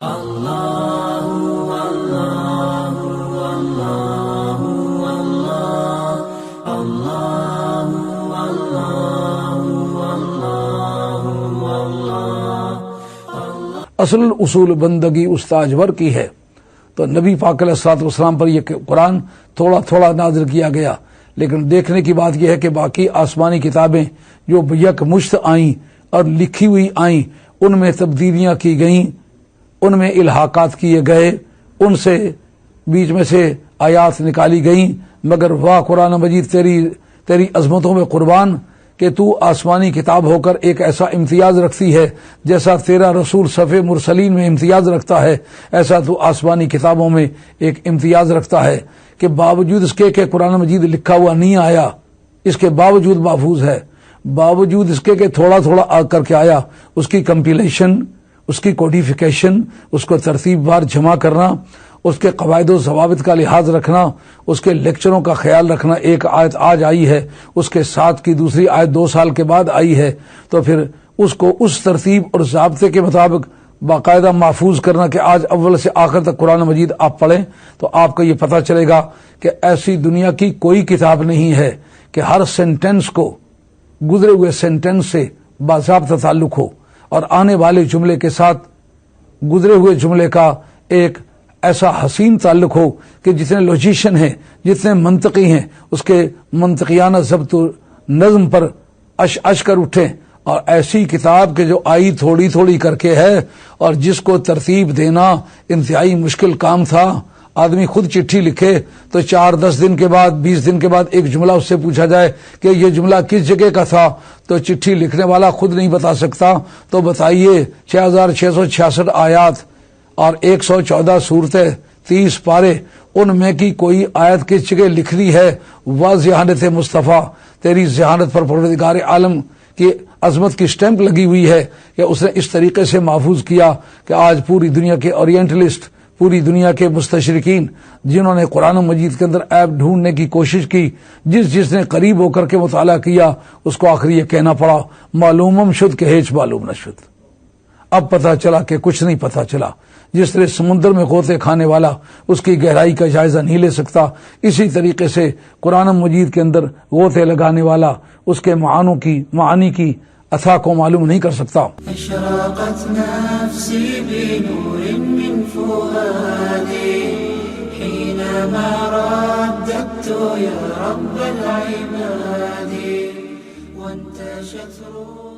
اصل اصول بندگی استاجور کی ہے، تو نبی پاک علیہ الصلوۃ والسلام پر یہ قرآن تھوڑا تھوڑا نازل کیا گیا، لیکن دیکھنے کی بات یہ ہے کہ باقی آسمانی کتابیں جو یک مشت آئیں اور لکھی ہوئی آئیں، ان میں تبدیلیاں کی گئیں، ان میں الحاقات کیے گئے، ان سے بیچ میں سے آیات نکالی گئیں، مگر واہ قرآن مجید تیری عظمتوں میں قربان کہ تو آسمانی کتاب ہو کر ایک ایسا امتیاز رکھتی ہے، جیسا تیرا رسول صفِ مرسلین میں امتیاز رکھتا ہے، ایسا تو آسمانی کتابوں میں ایک امتیاز رکھتا ہے کہ باوجود اس کے کہ قرآن مجید لکھا ہوا نہیں آیا، اس کے باوجود محفوظ ہے، باوجود اس کے کہ تھوڑا تھوڑا آ کر کے آیا، اس کی کمپیلیشن، اس کی کوڈیفیکیشن، اس کو ترتیب وار جمع کرنا، اس کے قواعد و ضوابط کا لحاظ رکھنا، اس کے لیکچروں کا خیال رکھنا، ایک آیت آج آئی ہے، اس کے ساتھ کی دوسری آیت 2 سال کے بعد آئی ہے، تو پھر اس کو اس ترتیب اور ضابطے کے مطابق باقاعدہ محفوظ کرنا کہ آج اول سے آخر تک قرآن مجید آپ پڑھیں تو آپ کو یہ پتہ چلے گا کہ ایسی دنیا کی کوئی کتاب نہیں ہے کہ ہر سینٹنس کو گزرے ہوئے سینٹنس سے باضابطہ تعلق ہو اور آنے والے جملے کے ساتھ گزرے ہوئے جملے کا ایک ایسا حسین تعلق ہو کہ جتنے لوجیشن ہیں، جتنے منطقی ہیں، اس کے منطقیانہ ضبط و نظم پر اش کر اٹھیں، اور ایسی کتاب کے جو آئی تھوڑی تھوڑی کر کے ہے اور جس کو ترتیب دینا انتہائی مشکل کام تھا، آدمی خود چٹھی لکھے تو 4-10 دن کے بعد 20 دن کے بعد ایک جملہ اس سے پوچھا جائے کہ یہ جملہ کس جگہ کا تھا، تو چٹھی لکھنے والا خود نہیں بتا سکتا، تو بتائیے 6666 آیات اور 114 صورتیں، 30 پارے، ان میں کی کوئی آیت کس جگہ لکھ لی ہے؟ وہ ذہانت مصطفیٰ، تیری ذہانت پر پروردگار عالم کی عظمت کی سٹیمپ لگی ہوئی ہے کہ اس نے اس طریقے سے محفوظ کیا کہ آج پوری دنیا کے اورینٹلسٹ، پوری دنیا کے مستشرقین جنہوں نے قرآن مجید کے اندر عیب ڈھونڈنے کی کوشش کی، جس نے قریب ہو کر کے مطالعہ کیا، اس کو آخر یہ کہنا پڑا معلومم شد کہ ہیچ معلوم نہ شد۔ اب پتہ چلا کہ کچھ نہیں پتہ چلا۔ جس طرح سمندر میں غوطے کھانے والا اس کی گہرائی کا جائزہ نہیں لے سکتا، اسی طریقے سے قرآن مجید کے اندر غوطے لگانے والا اس کے معانی کی اتھا کو معلوم نہیں کر سکتا۔ اشرقت نفسی بنور من فؤادی حینما رددت یا رب العباد وانتشت روحی